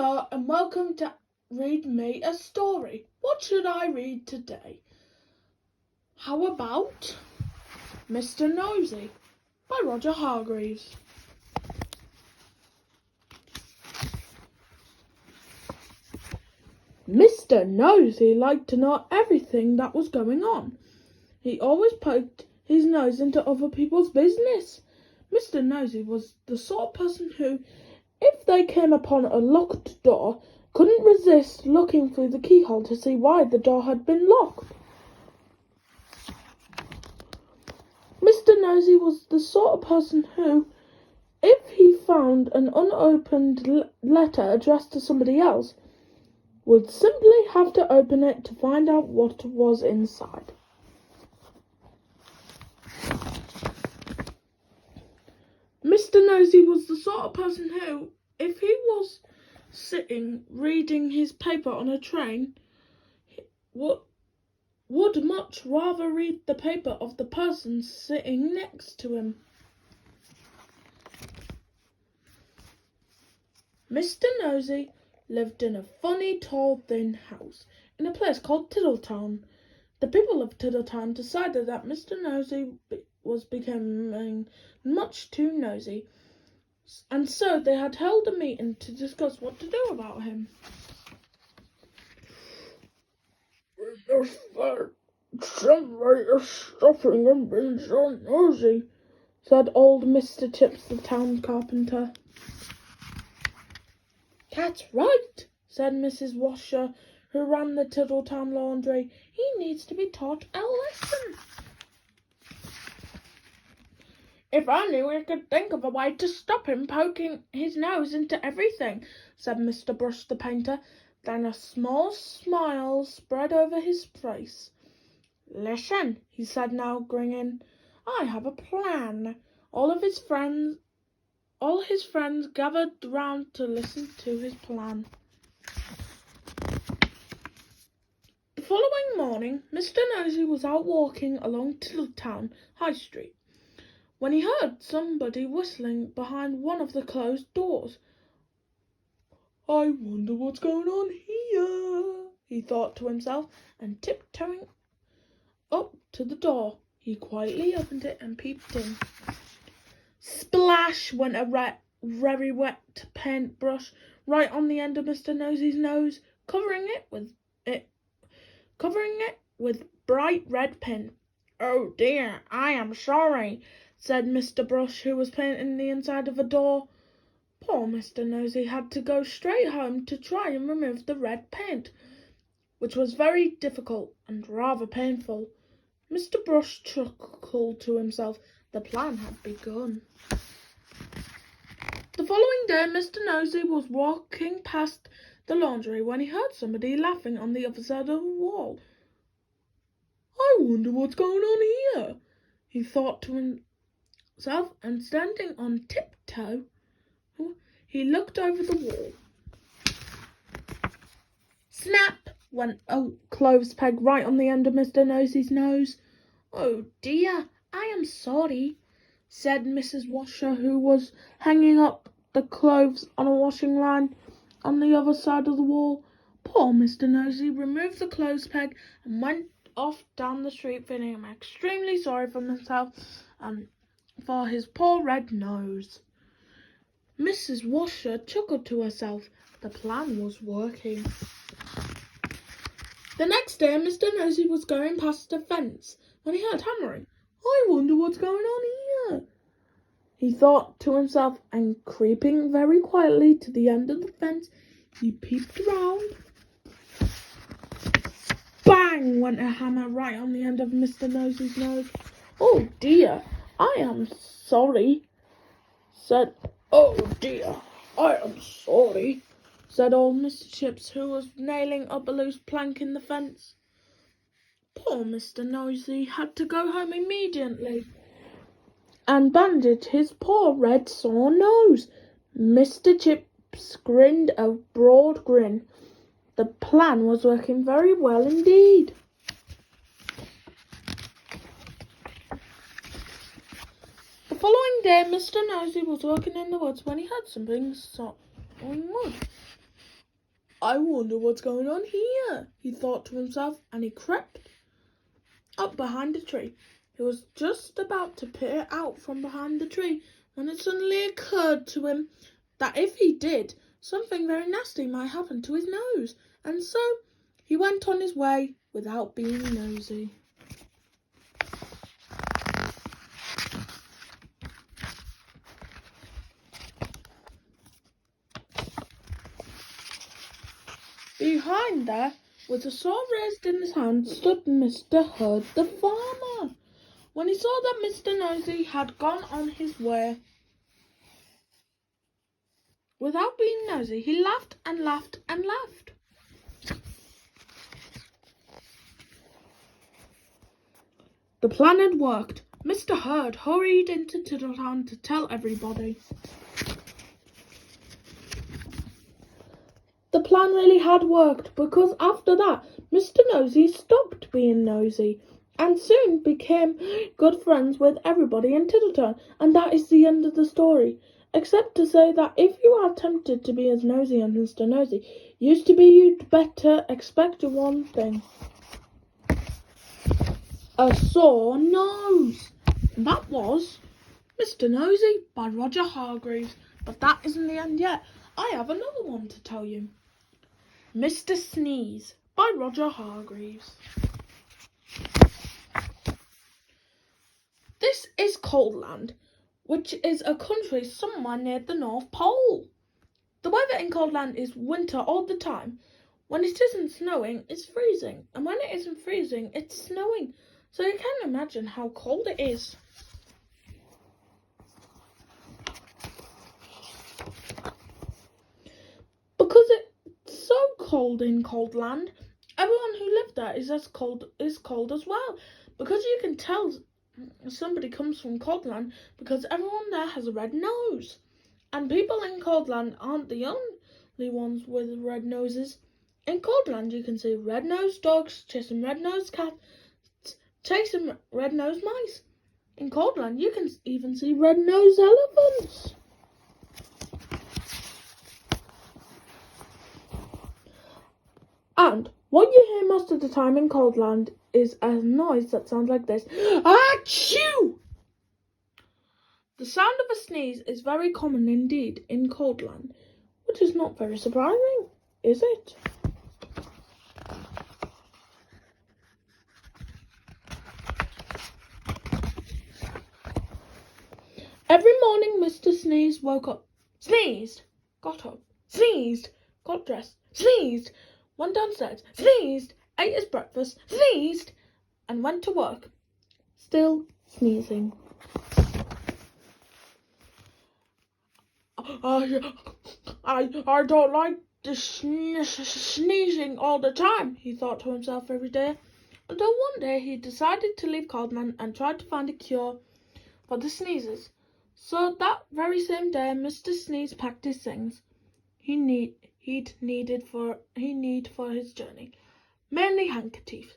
Hello and welcome to Read Me a Story. What should I read today? How about Mr. Nosy by Roger Hargreaves. Mr. Nosy liked to know everything that was going on. He always poked his nose into other people's business. Mr. Nosy was the sort of person who, if they came upon a locked door, couldn't resist looking through the keyhole to see why the door had been locked. Mr. Nosy was the sort of person who, if he found an unopened letter addressed to somebody else, would simply have to open it to find out what was inside. Mr. Nosy was the sort of person who, if he was sitting reading his paper on a train, would much rather read the paper of the person sitting next to him. Mr. Nosy lived in a funny, tall, thin house in a place called Tiddletown. The people of Tiddletown decided that Mr. Nosy was becoming much too nosy, and so they had held a meeting to discuss what to do about him. Somebody is stopping him being so nosy, said old Mr. Chips the town carpenter. That's right, said Mrs. Washer, who ran the Tiddletown laundry. He needs to be taught a lesson. If only we could think of a way to stop him poking his nose into everything, said Mr. Brush the painter. Then a small smile spread over his face. Listen, he said, now grinning. I have a plan. All his friends gathered round to listen to his plan. The following morning, Mr. Nosy was out walking along Tiddletown High Street when he heard somebody whistling behind one of the closed doors. I wonder what's going on here, he thought to himself, and tiptoeing up to the door, he quietly opened it and peeped in. Splash went a very wet paintbrush right on the end of Mr. Nosy's nose, covering it with bright red paint. Oh dear, I am sorry, said Mr. Brush, who was painting the inside of a door. Poor Mr. Nosy had to go straight home to try and remove the red paint, which was very difficult and rather painful. Mr. Brush chuckled to himself. The plan had begun. The following day, Mr. Nosy was walking past the laundry when he heard somebody laughing on the other side of the wall. I wonder what's going on here, he thought to himself, and standing on tiptoe, he looked over the wall. Snap went a clothes peg right on the end of Mr. Nosy's nose. Oh dear, I am sorry, said Mrs. Washer, who was hanging up the clothes on a washing line on the other side of the wall. Poor Mr. Nosy removed the clothes peg and went off down the street, feeling extremely sorry for himself and for his poor red nose. Mrs. Washer chuckled to herself. The plan was working. The next day, Mr. Nosy was going past a fence when he heard hammering. I wonder what's going on here, he thought to himself, and creeping very quietly to the end of the fence, he peeped round. Bang went a hammer right on the end of Mr. Nosy's nose. Oh dear, I am sorry, said old Mr. Chips, who was nailing up a loose plank in the fence. Poor Mr. Nosy had to go home immediately and bandage his poor red sore nose. Mr. Chips grinned a broad grin. The plan was working very well indeed. The following day, Mr. Nosy was walking in the woods when he heard something sawing wood. I wonder what's going on here, he thought to himself, and he crept up behind a tree. He was just about to peer out from behind the tree when it suddenly occurred to him that if he did, something very nasty might happen to his nose, and so he went on his way without being nosy. Behind there, with a saw raised in his hand, stood Mr. Herd the farmer. When he saw that Mr. Nosy had gone on his way without being nosy, he laughed and laughed and laughed. The plan had worked. Mr. Herd hurried into Tiddletown to tell everybody. The plan really had worked, because after that, Mr. Nosy stopped being nosy and soon became good friends with everybody in Tiddletown, and that is the end of the story. Except to say that if you are tempted to be as nosy as Mr. Nosy used to be, you'd better expect one thing: a sore nose. And that was Mr. Nosy by Roger Hargreaves. But that isn't the end yet. I have another one to tell you. Mr. Sneeze by Roger Hargreaves. This is Coldland, which is a country somewhere near the North Pole. The weather in Coldland is winter all the time. When it isn't snowing, it's freezing, and when it isn't freezing, it's snowing. So you can imagine how cold it is. Because it's so cold in Coldland, everyone who lived there is cold as well. Because you can tell somebody comes from Coldland because everyone there has a red nose. And people in Coldland aren't the only ones with red noses. In Coldland you can see red-nosed dogs chasing red-nosed cats, chasing red-nosed mice. In Coldland you can even see red-nosed elephants. And what you hear most of the time in Coldland is a noise that sounds like this. Achoo! The sound of a sneeze is very common indeed in Coldland, which is not very surprising, is it? Every morning Mr. Sneeze woke up, sneezed, got up, sneezed, got dressed, sneezed, went downstairs, sneezed, ate his breakfast, sneezed, and went to work, still sneezing. I don't like the sneezing all the time, he thought to himself every day, until one day he decided to leave Coldland and tried to find a cure for the sneezes. So that very same day, Mr. Sneeze packed his things he'd need for his journey, mainly handkerchiefs.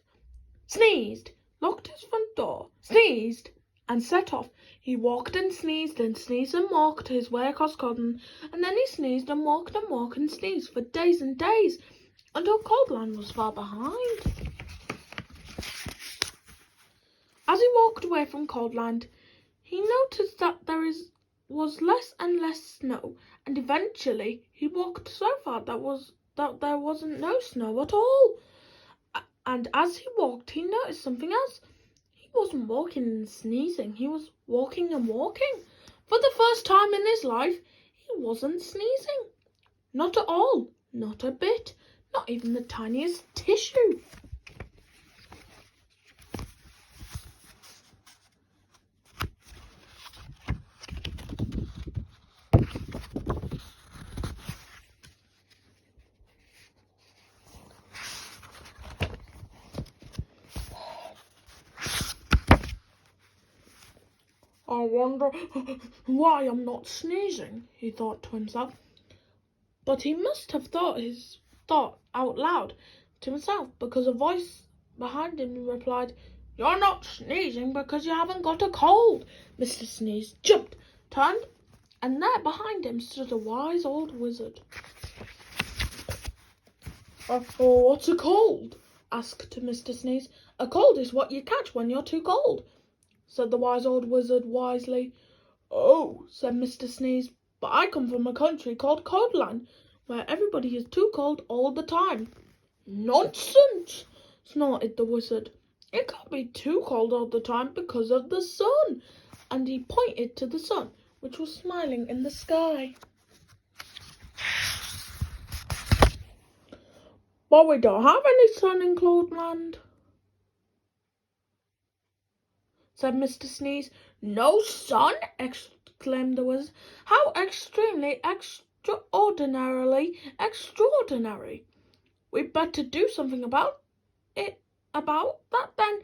Sneezed, locked his front door, sneezed, and set off. He walked and sneezed and walked his way across Coldland, and then he sneezed and walked and sneezed for days and days, until Coldland was far behind. As he walked away from Coldland, he noticed that was less and less snow, and eventually he walked so far that there wasn't no snow at all. And as he walked, he noticed something else. He wasn't walking and sneezing, he was walking and walking. For the first time in his life, he wasn't sneezing. Not at all, not a bit, not even the tiniest tissue. I wonder why I'm not sneezing, he thought to himself. But he must have thought his thought out loud to himself, because a voice behind him replied, "You're not sneezing because you haven't got a cold." Mr. Sneeze jumped, turned, and there behind him stood a wise old wizard. What's a cold? Asked Mr. Sneeze. A cold is what you catch when you're too cold, said the wise old wizard wisely. Oh, said Mr. Sneeze, but I come from a country called Coldland, where everybody is too cold all the time. Nonsense, snorted the wizard. It can't be too cold all the time because of the sun. And he pointed to the sun, which was smiling in the sky. But we don't have any sun in Cloudland, said Mr. Sneeze. No sun? Exclaimed the wizard. How extremely extraordinarily extraordinary. We'd better do something about that then,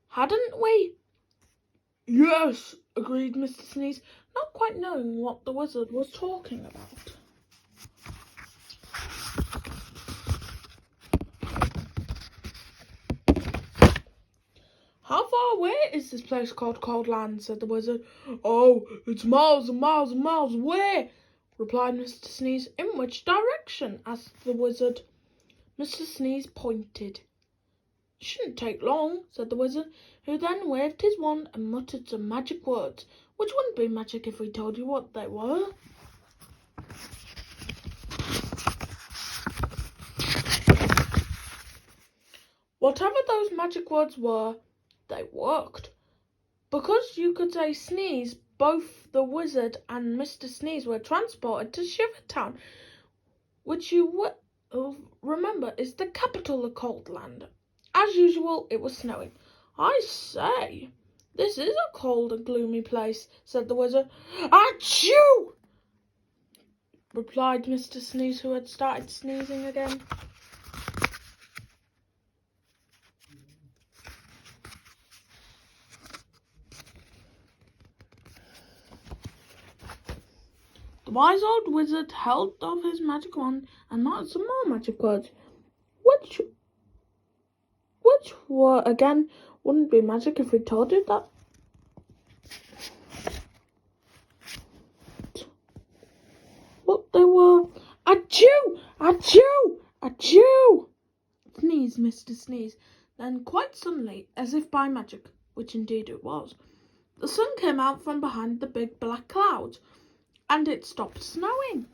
hadn't we? Yes, agreed Mr. Sneeze, not quite knowing what the wizard was talking about. How far away is this place called Coldland? Said the wizard. Oh, it's miles and miles and miles away, replied Mr. Sneeze. In which direction? Asked the wizard. Mr. Sneeze pointed. Shouldn't take long, said the wizard, who then waved his wand and muttered some magic words, which wouldn't be magic if we told you what they were. Whatever those magic words were, they worked. Because you could say sneeze, both the wizard and Mr. Sneeze were transported to Shivertown, which you remember is the capital of Coldland. As usual, it was snowing. I say, this is a cold and gloomy place, said the wizard. Achoo! Replied Mr. Sneeze, who had started sneezing again. The wise old wizard held off his magic wand and muttered some more magic words, which were, again, wouldn't be magic if we told you that. What they were. Achoo! Achoo! Achoo! Sneezed Mr. Sneeze. Then quite suddenly, as if by magic, which indeed it was, the sun came out from behind the big black clouds, and it stopped snowing.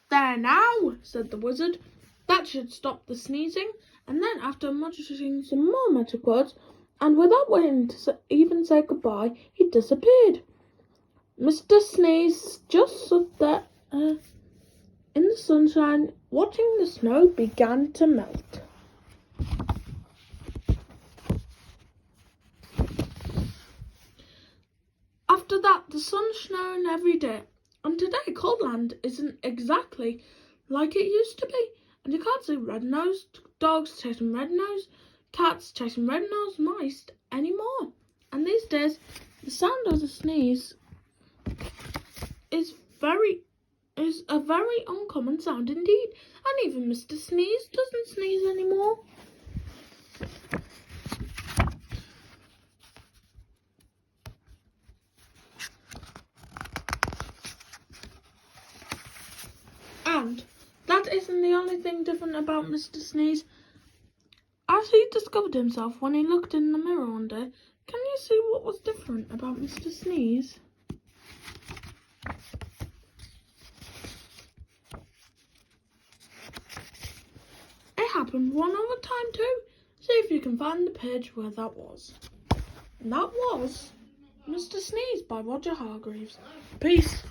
There now, said the wizard. That should stop the sneezing. And then, after muttering some more magic words, and without waiting to even say goodbye, he disappeared. Mr. Sneeze just stood there in the sunshine, watching the snow begin to melt. After that, the sun shone every day, and today Coldland isn't exactly like it used to be, and you can't see red-nosed dogs chasing red-nosed cats chasing red-nosed mice anymore. And these days, the sound of the sneeze is a very uncommon sound indeed, and even Mr. Sneeze doesn't sneeze anymore. And that isn't the only thing different about Mr. Sneeze. As he discovered himself when he looked in the mirror one day, can you see what was different about Mr. Sneeze? It happened one other time too. See if you can find the page where that was. And that was Mr. Sneeze by Roger Hargreaves. Peace.